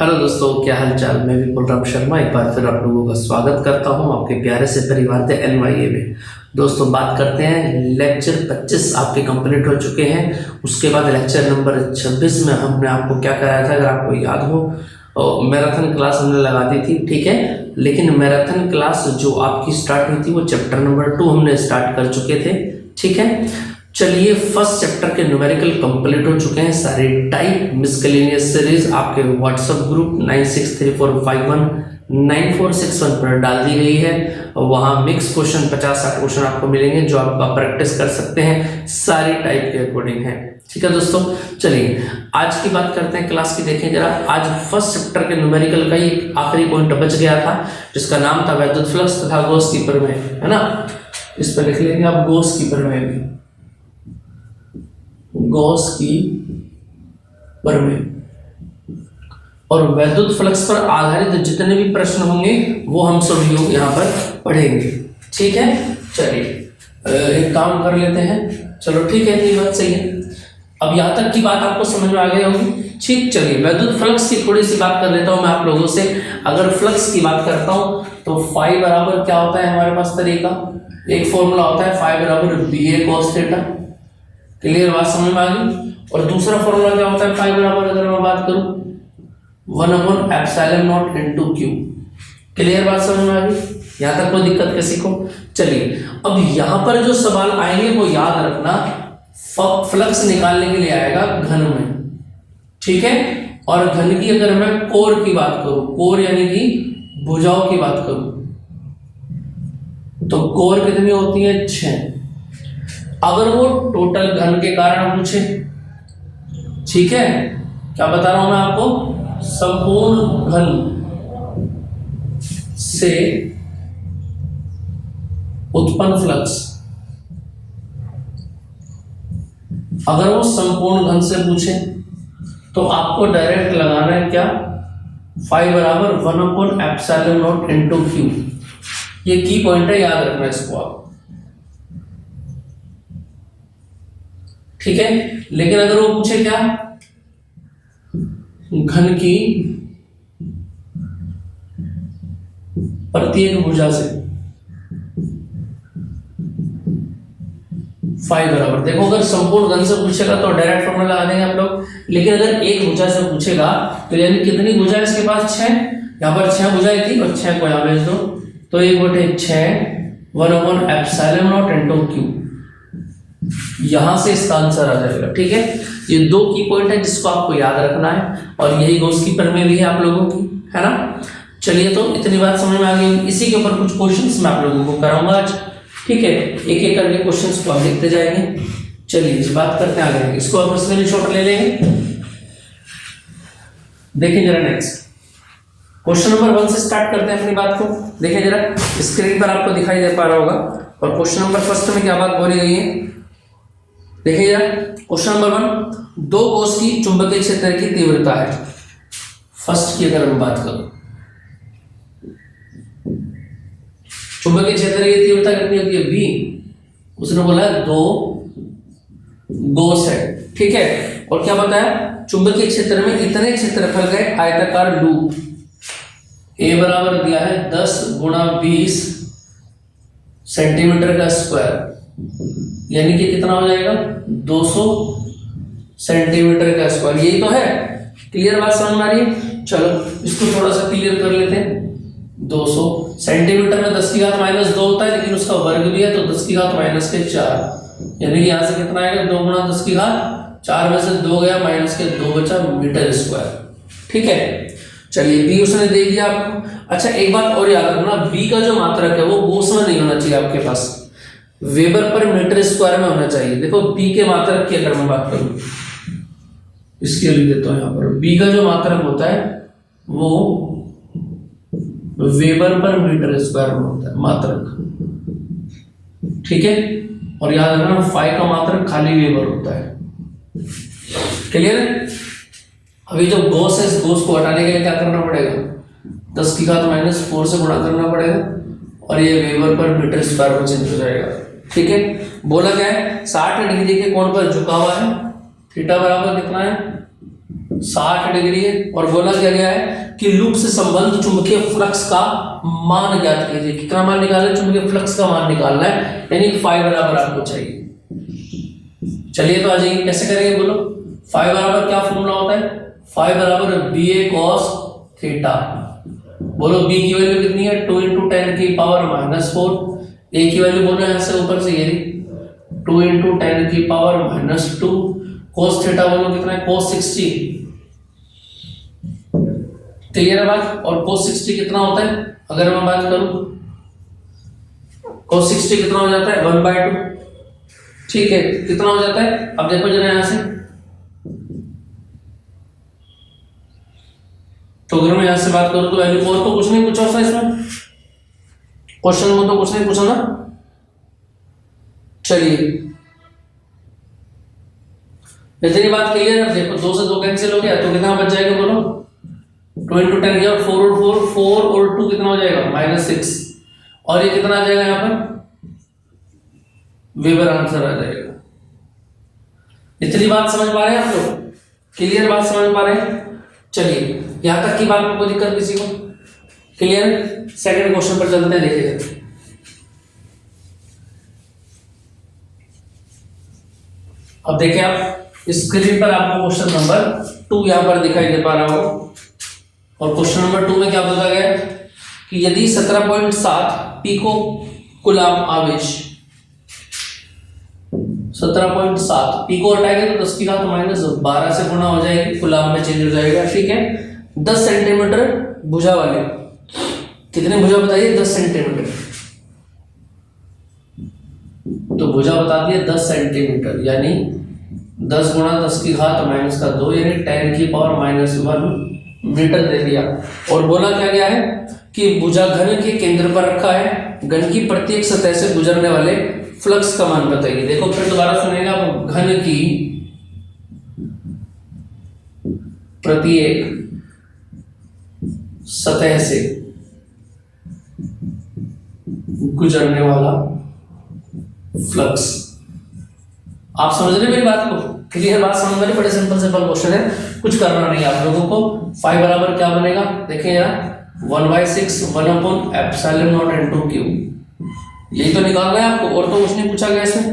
Hello दोस्तों, क्या हाल चाल। मैं भी बलराम शर्मा एक बार फिर आप लोगों का स्वागत करता हूं आपके प्यारे से परिवार थे NYA में। दोस्तों बात करते हैं, लेक्चर 25 आपके कंप्लीट हो चुके हैं। उसके बाद लेक्चर नंबर 26 में हमने आपको क्या कराया था, अगर आपको याद हो, मैराथन क्लास हमने लगा दी थी, ठीक है। लेकिन मैराथन क्लास जो आपकी स्टार्ट हुई थी वो चैप्टर नंबर 2 हमने स्टार्ट कर चुके थे, ठीक है। चलिए, फर्स्ट चैप्टर के न्यूमेरिकल कंप्लीट हो चुके हैं सारे टाइप मिससेलेनियस सीरीज आपके व्हाट्सएप ग्रुप 9634519461 पर डाल दी गई है। वहाँ मिक्स क्वेश्चन 50-60 क्वेश्चन आपको मिलेंगे जो आप प्रैक्टिस कर सकते हैं, सारी टाइप के अकॉर्डिंग है, ठीक है दोस्तों। चलिए आज की बात करते हैं क्लास की। देखें जरा, आज फर्स्ट चैप्टर के न्यूमेरिकल का ही एक आखिरी पॉइंट बच गया था जिसका नाम था वैद्युत फ्लक्स तथा गॉस की प्रमेय, है ना। इस पर लिख लेंगे आप गॉस की प्रमेय भी, गॉस की प्रमेय। और वैद्युत फ्लक्स पर आधारित जितने भी प्रश्न होंगे वो हम सभी लोग यहाँ पर पढ़ेंगे, ठीक है। चलिए एक काम कर लेते हैं, चलो ठीक है, ये बात सही है। अब यहाँ तक की बात आपको समझ में आ गई होगी, ठीक। चलिए वैद्युत फ्लक्स की थोड़ी सी बात कर लेता हूँ मैं आप लोगों से। अगर फ्लक्स की बात करता हूँ तो फाई बराबर क्या होता है हमारे पास तरीका, एक फॉर्मूला होता है फाई बराबर BA cos थीटा। क्लियर बात समझ में आ गई। और दूसरा फॉर्मूला क्या होता है फाई बराबर, अगर मैं बात करूं 1/ε0 into Q। क्लियर बात समझ में आ गई, यहां तक कोई दिक्कत किसी को। चलिए अब यहां पर जो सवाल आएंगे वो याद रखना, फ्लक्स निकालने के लिए आएगा घन में, ठीक है। और घन की अगर मैं कोर की बात करूं, कोर यानी कि भुजाओं की बात करूं, तो कोर कितनी होती है 6। अगर वो टोटल घन के कारण पूछे, ठीक है, क्या बता रहा हूं मैं आपको, संपूर्ण घन से उत्पन्न फ्लक्स, अगर वो संपूर्ण घन से पूछे तो आपको डायरेक्ट लगाना है क्या, फाई बराबर 1/ε0 into Q। ये की पॉइंट है, याद रखना इसको आप, ठीक है। लेकिन अगर वो पूछे क्या, घन की प्रत्येक भुजा से फाई बराबर, देखो अगर संपूर्ण घन से पूछेगा तो डायरेक्ट फॉर्मूला लगा देंगे हम लोग। लेकिन अगर एक भुजा से पूछेगा तो यानी कितनी भुजा है इसके पास, 6। यहाँ पर 6 भुजाएं थी और 6 को यहाँ भेज दो, तो 1/6 1/ε0 into Q। यहां से इसका आंसर आ जाएगा, ठीक है। ये 2 की पॉइंट है जिसको आपको याद रखना है, और यही गॉस की प्रमेय भी है आप लोगों की, है ना। चलिए तो इतनी बात समझ में आ गई। इसी के ऊपर कुछ क्वेश्चंस मैं आप लोगों को कराऊंगा आज, ठीक है। एक एक करके क्वेश्चंस को हम लिखते जाएंगे। चलिए इस बात करते हैं आगे, इसको आप स्क्रीनशॉट ले लेंगे। देखिए जरा नेक्स्ट क्वेश्चन नंबर 1 से स्टार्ट करते हैं अपनी बात को। देखिए जरा स्क्रीन पर आपको दिखाई दे पा रहा होगा, और क्वेश्चन नंबर फर्स्ट में क्या बात बोली गई है, देखिए जरा। क्वेश्चन नंबर 1, 2 कोस की चुंबकीय क्षेत्र की तीव्रता है। फर्स्ट की अगर हम बात करूं, चुंबकीय क्षेत्र की तीव्रता कितनी होती है, B। उसने बोला 2 गोस है, ठीक है। और क्या बताया, चुंबकीय क्षेत्र में इतने क्षेत्रफल का आयताकार लूप, A बराबर दिया है 10 × 20 सेंटीमीटर का स्क्वायर, यानी कि कितना हो जाएगा 200 सेंटीमीटर का स्क्वायर। यही तो है, क्लियर बात समझ में आ रही है। चलो इसको थोड़ा सा क्लियर कर लेते हैं। 200 सेंटीमीटर में 10⁻² होता है, लेकिन उसका वर्ग भी है तो 10⁻⁴, यानी कि यहां से कितना आएगा 2 × 10⁻⁴ में से 2 गया -2 बचा मीटर स्क्वायर, ठीक है। चलिए बी उसने दे दिया आपको। अच्छा एक बात और याद रखना, बी का जो मात्रक है वो गॉस में नहीं होना चाहिए आपके पास, वेबर पर मीटर स्क्वायर में होना चाहिए। देखो बी के मात्रक की अगर मैं बात करूं, इसके लिए देता हूं यहाँ पर, बी का जो मात्रक होता है वो वेबर पर मीटर स्क्वायर में होता है मात्रक, ठीक है। और याद रखना फाई का मात्रक खाली वेबर होता है, क्लियर है। अभी जो गॉस है, इस गॉस को हटाने के लिए क्या करना पड़ेगा, 10⁻⁴ से गुणा करना पड़ेगा, और ये वेबर पर मीटर स्क्वायर में चेंज हो जाएगा, ठीक है। बोला क्या है, 60 डिग्री के कोण पर झुका हुआ है, थीटा बराबर कितना है 60 डिग्री है। और बोला क्या गया है कि लूप से संबंध चुंबकीय फ्लक्स का मान ज्ञात कीजिए। कितना मान निकालना है? चुंबकीय फ्लक्स का मान निकालना है, यानी फाई बराबर आपको चाहिए। चलिए तो आ जाइए, कैसे करेंगे बोलो। फाई बराबर क्या फॉर्मूला होता है? फाई बराबर बी ए कॉस थीटा। बोलो बी की वैल्यू कितनी है? 2 × 10 की पावर -4। ए की वैल्यू बोलो यहां से ऊपर से, ये 2 × 10 की पावर -2। cos थीटा बोलो कितना है? cos 60। क्लियर है बात? और cos 60 कितना होता है? अगर मैं बात करूं cos 60 कितना हो जाता है? 1/2। ठीक है, कितना हो जाता है? अब देखो जरा यहां से, तो अगर मैं यहां से बात करूं तो वैल्यू, और तो कुछ नहीं पूछा था इसमें, क्वेश्चन में तो कुछ नहीं पूछा ना। चलिए इतनी बात क्लियर है। देखो 2 से 2 कैंसिल हो गया तो कितना बच जाएगा बोलो? 2 × 10 गया, 4 और 2 कितना हो जाएगा? -6। और ये कितना आ जाएगा यहाँ पर? वेबर आंसर आ जाएगा। इतनी बात समझ पा रहे हैं आप लोग? क्लियर बात समझ पा रहे हैं? चलिए यहां तक की बात में कोई दिक्कत किसी को? क्लियर? सेकंड क्वेश्चन पर चलते हैं, देखिए। अब देखिए आप स्क्रीन पर आपको क्वेश्चन नंबर 2 यहां पर दिखाई दे पा रहा हो। और क्वेश्चन नंबर 2 में क्या बताया गया है कि यदि 17.7 पिको कूलम आवेश, 17.7 पिको हटाएंगे तो 10 की घात -12 से गुणा हो जाएगी, कूलम में चेंज हो जाएगा। ठीक है, 10 सेंटीमीटर भुजा वाले, कितने भुजा बताइए? 10 सेंटीमीटर। तो भुजा बता दिए 10 सेंटीमीटर, यानी 10 × 10 की घात -2, यानी 10 की पावर -1 मीटर दे दिया। और बोला क्या गया है कि भुजा घन के केंद्र पर रखा है, घन की प्रत्येक सतह से गुजरने वाले फ्लक्स का मान बताइए। देखो फिर दोबारा सुनेगा आप, घन की प्रत्येक सतह से गुजरने वाला फ्लक्स। आप समझ रहे मेरी बात को? क्लियर बात समझ में? बड़े सिंपल क्वेश्चन है, कुछ करना नहीं आप लोगों को। फाई बराबर क्या बनेगा? देखिए यार 1/6 1/ε0 × Q। यही तो निकालना है आपको, और तो कुछ नहीं पूछा गया इसमें,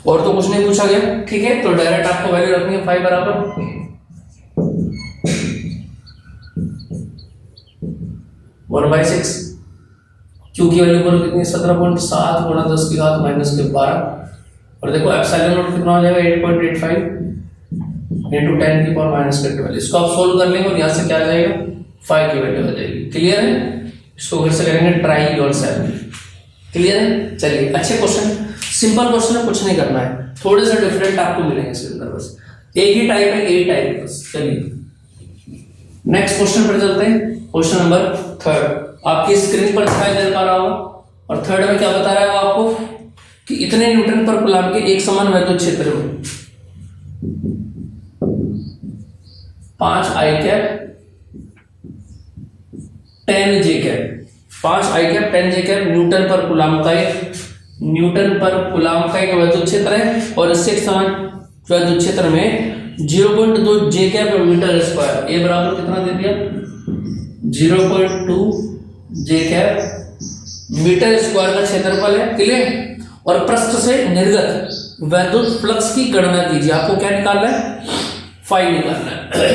और तो कुछ नहीं पूछा गया। ठीक है, तो डायरेक्ट आपको वैल्यू रखनी है फाई बराबर 1/6। Q की वैल्यू बोलो कितनी? 17.7 × 10 की घात -12। और देखो ε0 कितना हो जाएगा? 8.85 × 10 की पावर -12। इसको आप सोल्व कर लेंगे और यहाँ से क्या आ जाएगा? 5 की वैल्यू आ जाएगी। क्लियर है? इसको फिर से करेंगे ट्राई योरसेल्फ। क्लियर है? चलिए, अच्छे क्वेश्चन, सिंपल क्वेश्चन है, कुछ नहीं करना है, थोड़े से डिफरेंट आपको मिलेंगे इसके अंदर, बस एक ही टाइप है, यही टाइप बस। चलिए नेक्स्ट क्वेश्चन पर चलते हैं। क्वेश्चन नंबर 3 आपकी स्क्रीन पर दिखाई दे पा रहा होगा। और 3 में क्या बता रहा है वो आपको कि इतने न्यूटन पर कूलम के एक समान वैद्युत क्षेत्र में 5 I cap 10 J cap 5 I cap 10 J cap Newton पर कूलम का एक वैद्युत क्षेत्र है। और इससे एक समान वैद्युत क्षेत्र में 0.2 J कैप मीटर स्क्वायर, ए बराबर कितना दे दिया? 0.2 J कैप मीटर स्क्वायर का क्षेत्रफल है। क्लियर? और पृष्ठ से निर्गत वैद्युत फ्लक्स की गणना कीजिए। आपको क्या निकालना है? फाई निकालना है।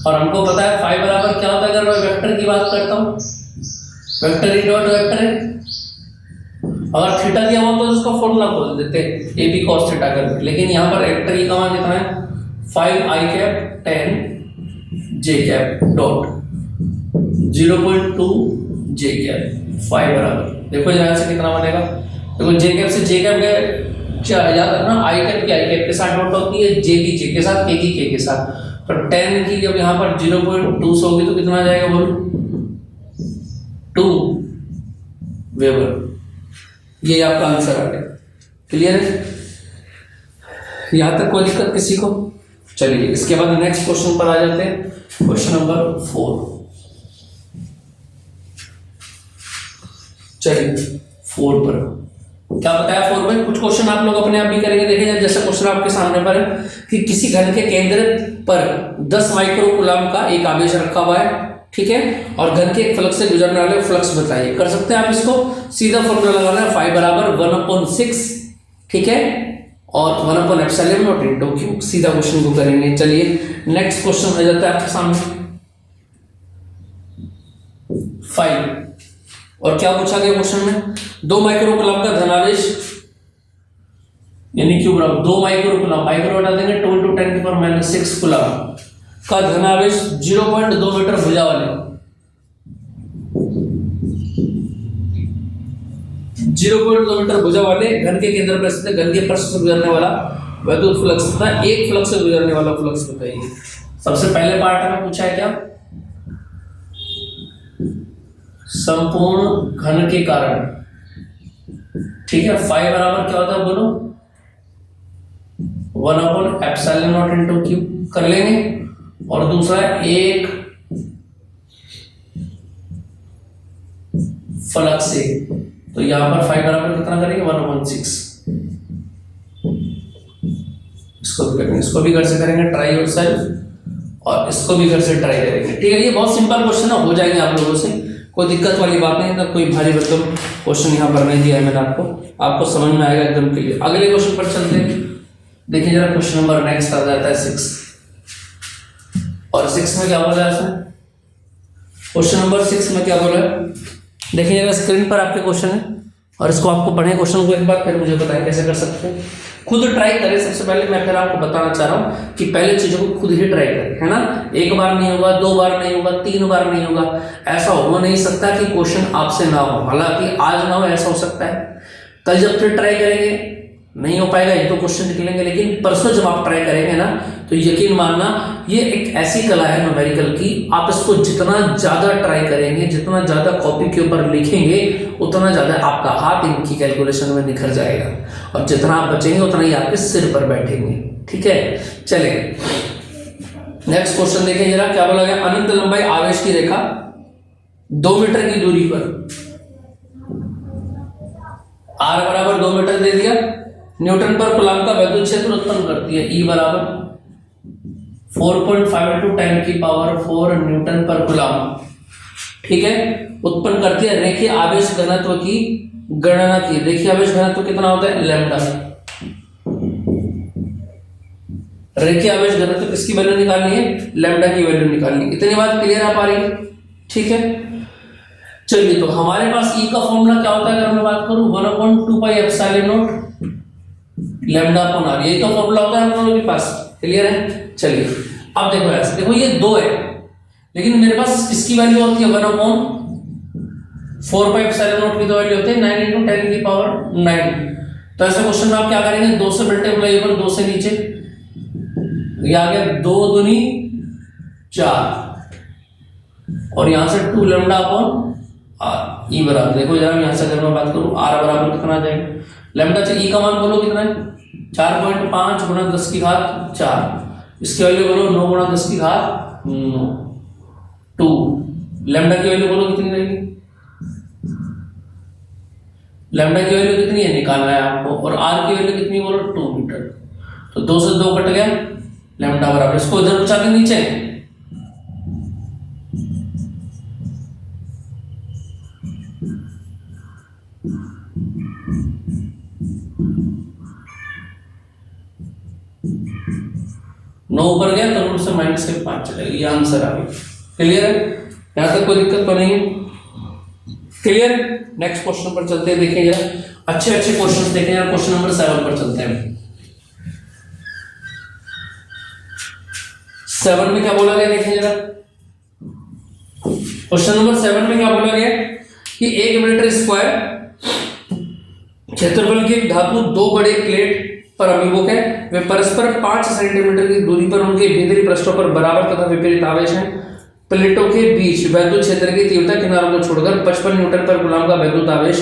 और हमको पता है फाई बराबर क्या होता है। अगर मैं वेक्टर की बात करता हूं, वेक्टर ई डॉट वेक्टर है। अगर थीटा दिया हुआ तो उसका फॉर्मूला खोल देते ए बी कॉस थीटा करके, लेकिन यहाँ पर वेक्टर ई का मान कितना है? 5 I cap 10 J cap dot 0.2 J cap phi बराबर, देखो जरा से कितना बनेगा। देखो J कैप से J कैप क्या याद रखना, I कैप की I कैप के साथ डॉट होती है, J की J के साथ, K की K के साथ। तो 10 की जब यहाँ पर 0.2 से होगी तो कितना आ जाएगा बोलो? 2 वेबर। ये आपका आंसर आ गया। क्लियर है? यहां तक कोई दिक्कत किसी को? चलिए इसके बाद नेक्स्ट क्वेश्चन पर आ जाते हैं। Question number 4। चलिए 4 पर क्या बताया 4 में। कुछ क्वेश्चन आप लोग अपने आप भी करेंगे, देखिए जैसे क्वेश्चन आपके सामने पर है कि किसी घन के केंद्र पर 10 माइक्रो कूलम्ब का एक आवेश रखा हुआ है, ठीक है, और घन के एक फ्लक्स से गुजरने वाले फ्लक्स बताइए। कर सकते हैं आप इसको, सीधा फॉर्मूला लगाना है, फाई बराबर 1/6, ठीक है, और 1/ε0 इंटू क्यू। सीधा क्वेश्चन को करेंगे। चलिए नेक्स्ट क्वेश्चन आ जाता है आपके सामने 5। और क्या पूछा गया क्वेश्चन में, 2 माइक्रो कूलम्ब का धनावेश यानी क्यू बराबर 2 माइक्रो कूलम्ब, माइक्रो हटा देंगे 2 × 10⁻⁶ कूलम्ब का धनावेश 0.2 मीटर भुजा वाले 0.2 मीटर भुजा वाले घन के केंद्र पर स्थित घन के पृष्ठ से गुजरने वाला वैद्युत फ्लक्स तथा एक फ्लक्स से गुजरने वाला फ्लक्स बताइए। सबसे पहले पार्ट में पूछा है क्या, संपूर्ण घन के कारण, ठीक है, फाई बराबर क्या होता है बोलो, 1/ε0 इंटू क्यू कर लेंगे। और दूसरा है एक फ्लक्स से, तो यहां पर फाई बराबर कितना करेंगे 1/6। इसको भी करेंगे, इसको भी घर से करेंगे ट्राई योरसेल्फ, और इसको भी घर से ट्राई करेंगे, ठीक है। ये बहुत सिंपल क्वेश्चन है, हो जाएंगे आप लोगों से, कोई दिक्कत वाली बात नहीं है, कोई भारी भरकम क्वेश्चन यहाँ पर नहीं दिया है मैंने आपको समझ में आएगा एकदम क्लियर। अगले क्वेश्चन पर चलते हैं, देखिए जरा क्वेश्चन नंबर नेक्स्ट आ जाता है 6। और 6 में क्या बोला है इसमें, क्वेश्चन नंबर 6 में क्या बोला है, देखिए जरा स्क्रीन पर आपके क्वेश्चन है, और इसको आपको पढ़ें क्वेश्चन को एक बार, फिर मुझे बताएं कैसे कर सकते हैं। खुद ट्राई करें, सबसे पहले मैं फिर आपको बताना चाह रहा हूं कि पहले चीजों को खुद ही ट्राई करें, है ना। एक बार नहीं होगा, 2 बार नहीं होगा, 3 बार नहीं होगा, ऐसा हो नहीं सकता कि क्वेश्चन आपसे ना हो। हालांकि आज ना हो ऐसा हो सकता है, कल जब फिर ट्राई करेंगे नहीं हो पाएगा, एक दो क्वेश्चन निकलेंगे, लेकिन परसों जब आप ट्राई करेंगे ना, तो यकीन मानना ये एक ऐसी कला है न्यूमेरिकल की, आप इसको जितना ज्यादा ट्राई करेंगे, जितना ज्यादा कॉपी के ऊपर लिखेंगे, उतना ज्यादा आपका हाथ इनकी कैलकुलेशन में निखर जाएगा, और जितना आप बचेंगे उतना ही आपके सिर पर बैठेंगे, ठीक है। चले नेक्स्ट क्वेश्चन देखें जरा, क्या बोला गया, अनंत लंबाई आवेश की रेखा 2 मीटर की दूरी पर, r बराबर 2 मीटर दे दिया, न्यूटन पर कूलम्ब का वैद्युत क्षेत्र उत्पन्न करती है, E बराबर 4.5 × 10⁴ न्यूटन पर कूलम्ब, ठीक है, उत्पन्न करती है। रेखीय आवेश घनत्व की गणना की, रेखीय आवेश घनत्व कितना होता है लैम्डा। रेखीय आवेश घनत्व किसकी वैल्यू निकालनी है, लैम्डा की वैल्यू निकालनी है। इतनी बात क्लियर आ पा रही है, ठीक है। चलिए तो हमारे पास E का फॉर्मूला क्या होता है, अगर मैं बात करूं 1/2πε0 लैम्डा अपॉन आर, यही तो फॉर्मूला होता है हम लोगों के पास, क्लियर है। चलिए अब देखो ऐसे, देखो ये 2 है, लेकिन मेरे पास किसकी वैल्यू होती है 1/4πε0 की तो वैल्यू होती है 9 × 10⁹। तो ऐसे क्वेश्चन में आप क्या करेंगे, 2 से मल्टीप्लाई कर, 2 से नीचे, ये आ गया 2 दूनी 4, और यहां से 2 लैम्डा अपॉन आर। ई बराबर, देखो जरा यहां से अगर मैं बात करूं आर बराबर कितना आ जाएगा, लैम्डा से ई का मान बोलो कितना है 4.5 × 10⁴, इसकी वैल्यू बोलो 9 × 10⁹ 2। लैम्डा की वैल्यू बोलो कितनी रहेगी, लैम्डा की वैल्यू कितनी है निकालना है आपको, और आर की वैल्यू कितनी बोलो 2 मीटर। तो 2 से 2 कट गया, लैम्डा बराबर, इसको इधर पहुंचा के नीचे, नौ ऊपर गया तो नोट से माइनस के 5 चलेगा, ये आंसर आ गया। क्लियर है, यहां तक कोई दिक्कत तो नहीं है, क्लियर। नेक्स्ट क्वेश्चन पर चलते हैं, देखिए जरा अच्छे अच्छे क्वेश्चंस देखें यार। क्वेश्चन नंबर 7 पर चलते हैं। 7 में क्या बोला गया, देखिए जरा क्वेश्चन नंबर 7 में क्या बोला गया कि 1 मीटर स्क्वायर क्षेत्रफल की धातु 2 बड़े प्लेट पर अभिमुख है, वे परस्पर 5 सेंटीमीटर की दूरी पर उनके भीतरी पृष्ठों पर बराबर तथा विपरीत आवेश हैं। प्लेटों के बीच वैद्युत क्षेत्र की तीव्रता किनारों को छोड़कर 55 न्यूटन पर कूलम्ब का वैद्युत आवेश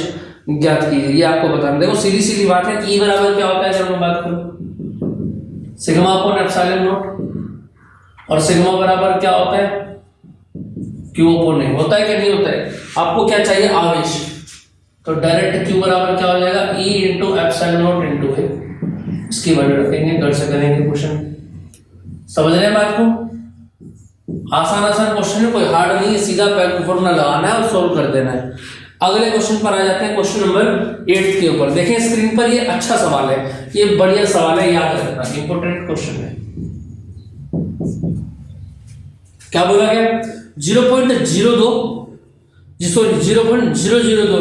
ज्ञात कीजिए। ये आपको बताना, देखो सीधी सीधी बात है। E बराबर क्या होता है अगर मैं बात करूं, सिग्मा अपॉन एप्सिलॉन नॉट, और सिग्मा बराबर क्या होता है Q अपॉन A। होता है कि नहीं होता है, आपको क्या चाहिए आवेश, तो डायरेक्ट Q बराबर क्या हो जाएगा, E into epsilon naught into A. इसकी वैल्यू रखेंगे, घर से करेंगे क्वेश्चन। समझ रहे हैं बात को? आसान आसान क्वेश्चन है, कोई हार्ड नहीं है, सीधा फॉर्मूला लगाना है और सोल्व कर देना है। अगले क्वेश्चन पर आ जाते हैं, क्वेश्चन नंबर 8 के ऊपर। देखें स्क्रीन पर, ये अच्छा सवाल है, ये बढ़िया सवाल है, याद रखना, इंपॉर्टेंट क्वेश्चन है। क्या बोला गया, 0.002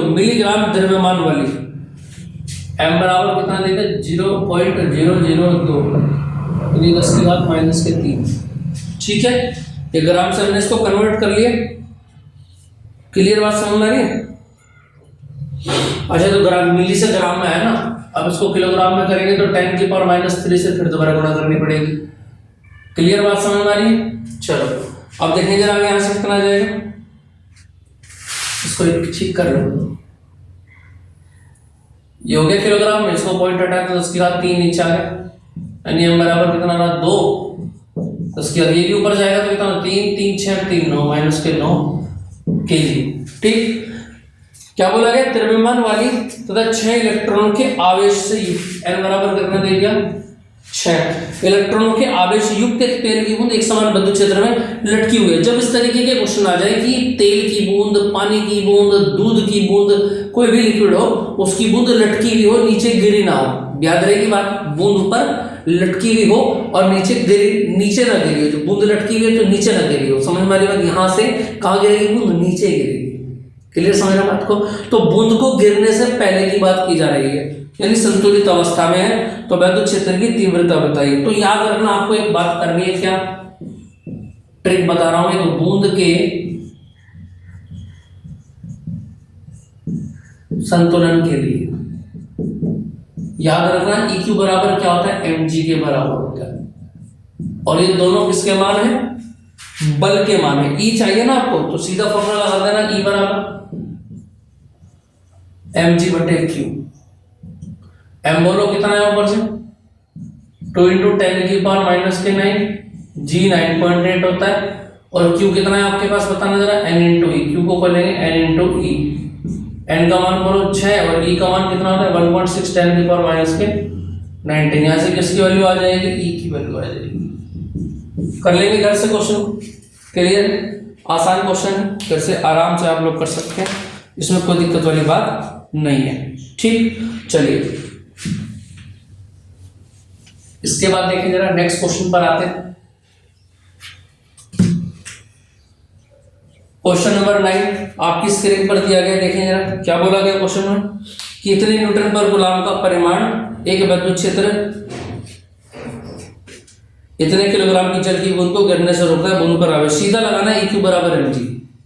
मिलीग्राम द्रव्यमान वाली, m बराबर कितना देगा 0.002 10 की घात -3। ठीक है, ये ग्राम से हमने इसको कन्वर्ट कर लिया। क्लियर बात समझ में आ रही है? अच्छा, तो ग्राम मिली से ग्राम में है ना, अब इसको किलोग्राम में करेंगे तो 10 की पावर -3 से फिर दोबारा गुणा करनी पड़ेगी। क्लियर बात समझ में आ रही है? चलो अब देखेंगे जरा आगे, यहां से कितना आ जाएगा, इसको ठीक कर लो। ये हो गया किलोग्राम में, इसको पॉइंट हटाए तो 10 की घात 3 नीचे आ गया, यानी m बराबर कितना रहा 2। 10 की घात ये भी ऊपर जाएगा तो कितना 3 3 6 3 9 -9 केजी। ठीक, क्या बोला गया, द्रव्यमान वाली तथा 6 इलेक्ट्रॉनों के आवेश से युक्त, n बराबर कितना दे दिया 6 इलेक्ट्रॉनों के आवेश युक्त एक तेल की बूंद एक समान विद्युत क्षेत्र में लटकी हुई है। जब इस तरीके के क्वेश्चन आ जाए कि तेल की बूंद, पानी की बूंद, दूध की बूंद, कोई भी लिक्विड हो, उसकी बूंद लटकी हुई हो, नीचे गिरी ना हो, याद रहेगी बात, बूंद ऊपर लटकी हुई हो और नीचे ना गिरी हो। जो बूंद लटकी हुई है तो नीचे ना गिरी हो, समझ में आ रही बात? यहां से कहां गिरेगी बूंद, नीचे गिरेगी। क्लियर समझ रहे बात को? तो बूंद को गिरने से पहले की बात की जा रही है, यानी संतुलित अवस्था में है, तो विद्युत क्षेत्र की तीव्रता बताइए। तो याद रखना, आपको एक बात करनी है, क्या ट्रिक बता रहा हूं, एक बूंद के संतुलन के लिए याद रखना EQ बराबर क्या होता है, mg के बराबर होता है। और ये दोनों किसके मान है, बल के मान है। E चाहिए ना आपको, तो सीधा फॉर्मूला लगा देना, E बराबर mg बटे q। m बोलो कितना है ऊपर से 2 × 10 की पावर -9, g 9.8 होता है, और q कितना है आपके पास बताना जरा, n × e। q को खोलेंगे n × e, n का मान बोलो 6 और e का मान कितना होता है 1.6 10 की पावर -19। यहां से किसकी वैल्यू आ जाएगी, e की वैल्यू आ जाएगी। कर लेंगे घर से क्वेश्चन। क्लियर, आसान क्वेश्चन, घर से आराम से आप लोग कर सकते हैं, इसमें कोई दिक्कत वाली बात नहीं है। ठीक, चलिए इसके बाद देखिए जरा नेक्स्ट क्वेश्चन पर आते हैं। क्वेश्चन नंबर 9 आपकी स्क्रीन पर दिया गया, देखें जरा क्या बोला गया क्वेश्चन में, कि इतने न्यूटन पर कूलम का परिमाण एक विद्युत क्षेत्र इतने किलोग्राम की जल की बूंद को गिरने से रोकता है, बूंद पर आवेश। सीधा लगाना है EQ बराबर mg।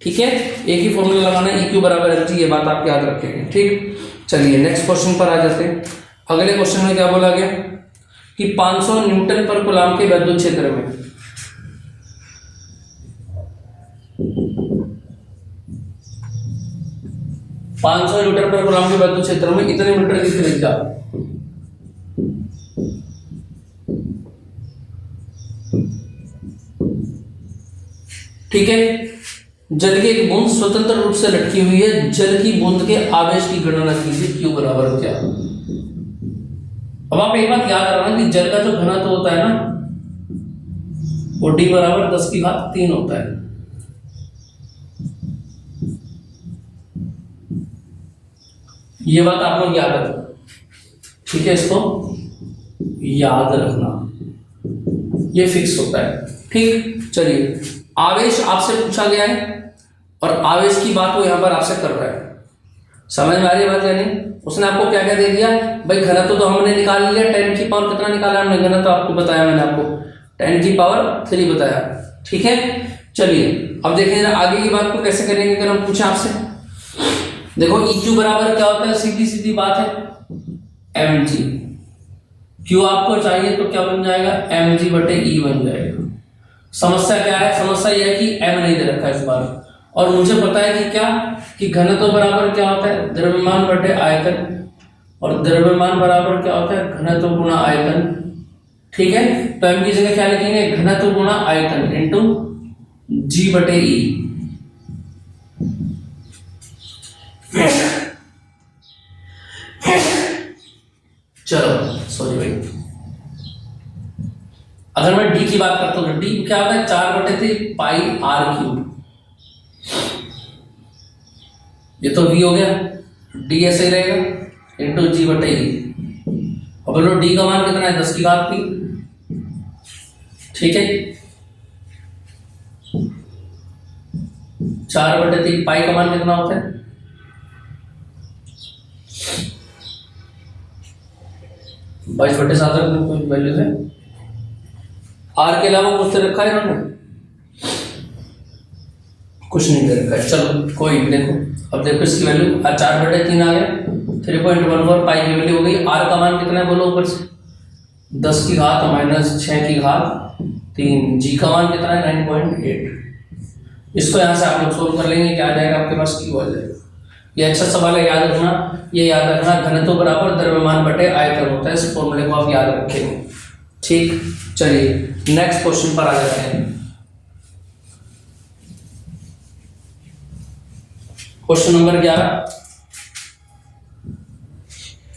ठीक है, एक ही फॉर्मूला लगाना है, EQ बराबर mg, ये बात आप याद रखेंगे। ठीक, चलिए नेक्स्ट क्वेश्चन पर आ जाते हैं। अगले क्वेश्चन में क्या बोला गया कि 500 न्यूटन पर कूलम के विद्युत क्षेत्र में 500 न्यूटन पर कूलम के विद्युत क्षेत्र में इतने मीटर की त्रिज्या ठीक है, जल की एक बूंद स्वतंत्र रूप से लटकी हुई है, जल की बूंद के आवेश की गणना कीजिए, Q बराबर क्या। अब आप एक बात याद रखना कि जल का जो घनत्व होता है ना, वो D बराबर 10 की घात 3 होता है। ये बात आप लोग याद रखना, ठीक है, इसको याद रखना, ये फिक्स होता है। ठीक, चलिए आवेश आपसे पूछा गया है और आवेश की बात वो यहां पर आपसे कर रहा है, समझ में आ रही है बात या नहीं? उसने आपको क्या क्या दे दिया भाई, घनत्व तो हमने निकाल लिया, 10 की पावर कितना निकाला हमने, घनत्व आपको बताया मैंने, आपको 10 की पावर 3 बताया। ठीक है, चलिए अब देखें आगे की बात को कैसे करेंगे। अगर हम पूछे आपसे, देखो EQ बराबर क्या होता है, सीधी सीधी बात है mg। Q आपको चाहिए तो क्या बन जाएगा, mg बटे E बन जाएगा। समस्या क्या है, समस्या यह है कि m नहीं दे रखा है इस बार, और मुझे पता है कि क्या, कि घनत्व बराबर क्या होता है, द्रव्यमान बटे आयतन, और द्रव्यमान बराबर क्या होता है, घनत्व गुणा आयतन। ठीक है, तो m की जगह क्या लिखेंगे, घनत्व गुणा आयतन इंटू g बटे E। सॉरी भाई, अगर मैं डी की बात करता हूँ तो डी क्या होगा, 4/3πr³। ये तो वी हो गया, डी ऐसे ही रहेगा इंटू g/e। और बोलो डी का मान कितना है, 10⁻3। ठीक है, 4/3 पाई का मान कितना होता है, 22/7 कोई वैल्यू है। आर के अलावा कुछ तो रखा है इन्होंने, कुछ नहीं दे रखा है। चलो कोई देखो, अब देखो इसकी वैल्यू 4/3 आ गया, 3.14 पाई की वैल्यू हो गई। आर का मान कितना है बोलो ऊपर से, 10⁻⁻⁶ जी का मान कितना है, 9.8। इसको यहाँ से आप लोग सोल्व कर लेंगे, क्या आ जाएगा आपके पास, क्यू आ जाएगा। ये अच्छा सवाल है, याद रखना, ये याद रखना, घनत्व बराबर द्रव्यमान बटे आयतन होता है। इस फॉर्मूले को आप याद रखेंगे। ठीक, चलिए नेक्स्ट क्वेश्चन पर आ जाते हैं। क्वेश्चन नंबर 11,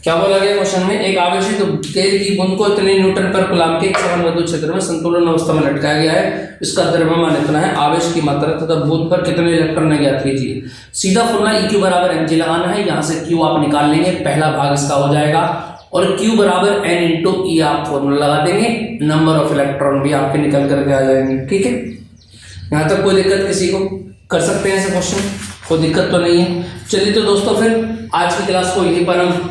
क्या बोला गया क्वेश्चन में, एक आवेशित तेल की बूंद को इतने न्यूटन पर कूलम के एक समान विद्युत क्षेत्र में संतुलन अवस्था में लटकाया गया है, इसका द्रव्यमान इतना है, आवेश की मात्रा तथा बूंद पर कितने इलेक्ट्रॉन ज्ञात कीजिए। सीधा फॉर्मूला E Q बराबर mg लगाना है, यहाँ से Q आप निकाल लेंगे, पहला भाग इसका हो जाएगा, और Q बराबर n इंटू E आप फॉर्मूला लगा देंगे, नंबर ऑफ इलेक्ट्रॉन भी आपके निकल करके आ जाएंगे। ठीक है, यहाँ तक कोई दिक्कत किसी को, कर सकते हैं ऐसे क्वेश्चन, कोई दिक्कत तो नहीं है। चलिए तो दोस्तों फिर आज की क्लास को यहीं पर हम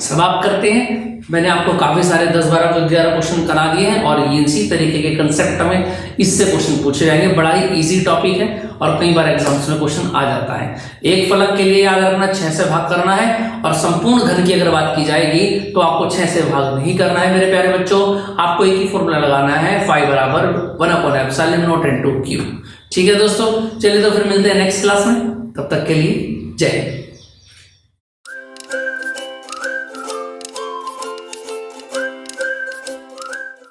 समाप्त करते हैं। मैंने आपको काफी सारे 10-12 को 11 क्वेश्चन करा दिए हैं, और ये इसी तरीके के कंसेप्ट में इससे क्वेश्चन पूछे जाएंगे। बड़ा ही इजी टॉपिक है और कई बार एग्जाम्स में क्वेश्चन आ जाता है। एक फलक के लिए याद रखना 6 से भाग करना है, और संपूर्ण घन की अगर बात की जाएगी तो आपको 6 से भाग नहीं करना है मेरे प्यारे बच्चों। आपको एक ही फॉर्मूला लगाना है, phi बराबर 1/ε0 × Q। ठीक है दोस्तों, चलिए तो फिर मिलते हैं नेक्स्ट क्लास में, तब तक के लिए जय हिंद।